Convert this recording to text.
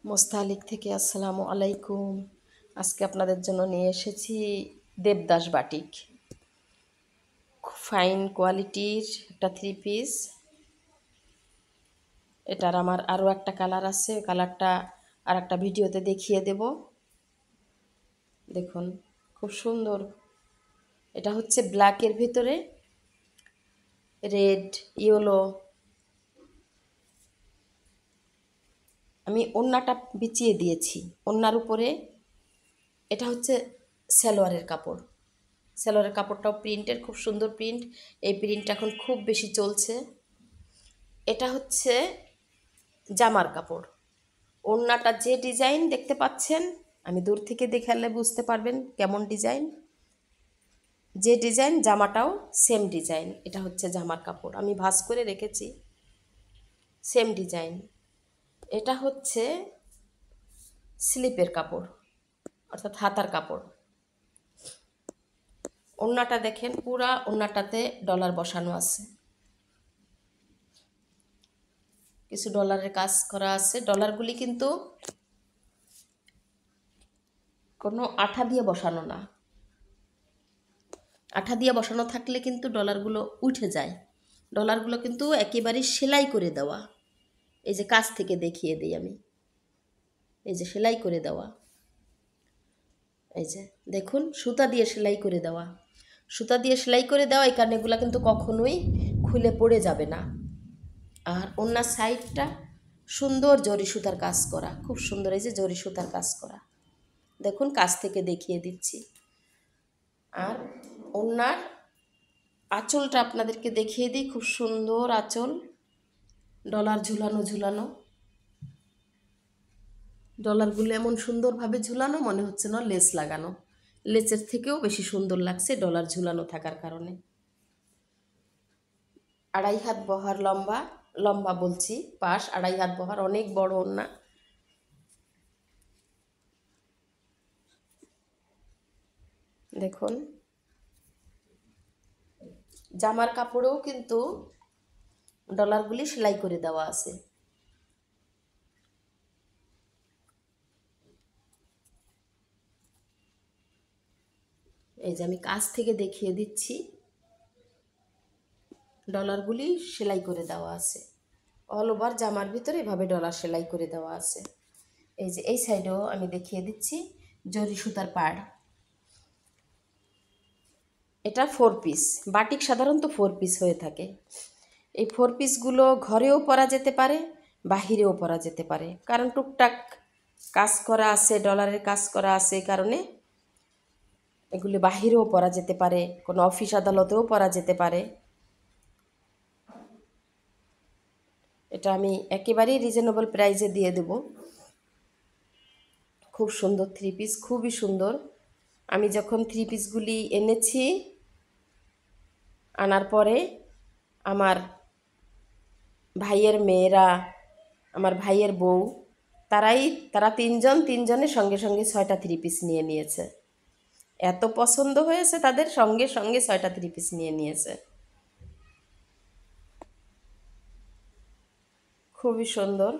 মোস্তালিক থেকে আসসালামু আলাইকুম। আজকে আপনাদের জন্য নিয়ে এসেছি দেবদাস বাটিক, ফাইন কোয়ালিটির একটা থ্রি পিস। এটার আমার আরও একটা কালার আছে, ওই কালারটা আর একটা ভিডিওতে দেখিয়ে দেব। দেখুন খুব সুন্দর। এটা হচ্ছে ব্ল্যাকের ভিতরে রেড ইয়েলো। আমি ওড়নাটা বিছিয়ে দিয়েছি, ওড়নার উপরে এটা হচ্ছে সালোয়ারের কাপড়। সালোয়ারের কাপড়টাও প্রিন্টের, খুব সুন্দর প্রিন্ট। এই প্রিন্টটা এখন খুব বেশি চলছে। এটা হচ্ছে জামার কাপড়। ওড়নাটা যে ডিজাইন দেখতে পাচ্ছেন, আমি দূর থেকে দেখালে বুঝতে পারবেন কেমন ডিজাইন। যে ডিজাইন জামাটাও সেম ডিজাইন। এটা হচ্ছে জামার কাপড়, আমি ভাঁজ করে রেখেছি, সেম ডিজাইন। এটা হচ্ছে স্লিপের কাপড়, অর্থাৎ হাতার কাপড়। ওড়নাটা দেখেন, পুরা ওড়নাটাতে ডলার বসানো আছে, কিছু ডলারের কাজ করা আছে। ডলারগুলি কিন্তু কোনো আঠা দিয়ে বসানো না। আঠা দিয়ে বসানো থাকলে কিন্তু ডলারগুলো উঠে যায়। ডলারগুলো কিন্তু একেবারেই সেলাই করে দেওয়া। এই যে কাছ থেকে দেখিয়ে দিই আমি, এই যে সেলাই করে দেওয়া, এই যে দেখুন সুতা দিয়ে সেলাই করে দেওয়া। সুতা দিয়ে সেলাই করে দেওয়া, এই কারণে এগুলো কিন্তু কখনোই খুলে পড়ে যাবে না। আর ওনার সাইডটা সুন্দর জরি সুতার কাজ করা, খুব সুন্দর। এই যে জরি সুতার কাজ করা, দেখুন কাছ থেকে দেখিয়ে দিচ্ছি। আর ওনার আঁচলটা আপনাদেরকে দেখিয়ে দিই, খুব সুন্দর আঁচল, ডলার ঝুলানো ঝুলানো। ডলারগুলো এমন সুন্দরভাবে ঝুলানো, মনে হচ্ছে না লেস লাগানো। লেসের থেকেও বেশি সুন্দর লাগছে ডলার ঝুলানো থাকার কারণে। 2.5 হাত বহর লম্বা, লম্বা বলছি, পাশ 2.5 হাত বহর, অনেক বড় ওড়না। দেখুন জামার কাপড়েও কিন্তু ডলারগুলি সেলাই করে দেওয়া আছে। এই যে আমি কাছ থেকে দেখিয়ে দিচ্ছি, ডলারগুলি সেলাই করে দেওয়া আছে। অল ওভার জামার ভিতরে এভাবে ডলার সেলাই করে দেওয়া আছে। এই যে এই সাইডেও আমি দেখিয়ে দিচ্ছি, জরি সুতার পাড়। এটা 4 পিস বাটিক, সাধারণত 4 পিস হয়ে থাকে। এই 4 পিসগুলো ঘরেও পরা যেতে পারে, বাহিরেও পরা যেতে পারে, কারণ টুকটাক কাজ করা আছে, ডলারের কাজ করা আছে, এই কারণে এগুলি বাহিরেও পরা যেতে পারে, কোনো অফিস আদালতেও পরা যেতে পারে। এটা আমি একেবারেই রিজনেবল প্রাইসে দিয়ে দেব। খুব সুন্দর থ্রি পিস, খুবই সুন্দর। আমি যখন থ্রি পিসগুলি এনেছি, আনার পরে আমার ভাইয়ের মেয়েরা, আমার ভাইয়ের বউ, তারা তিনজনের সঙ্গে সঙ্গে 6টা থ্রি পিস নিয়ে নিয়েছে। এত পছন্দ হয়েছে তাদের, সঙ্গে সঙ্গে 6টা থ্রি পিস নিয়ে নিয়েছে। খুবই সুন্দর।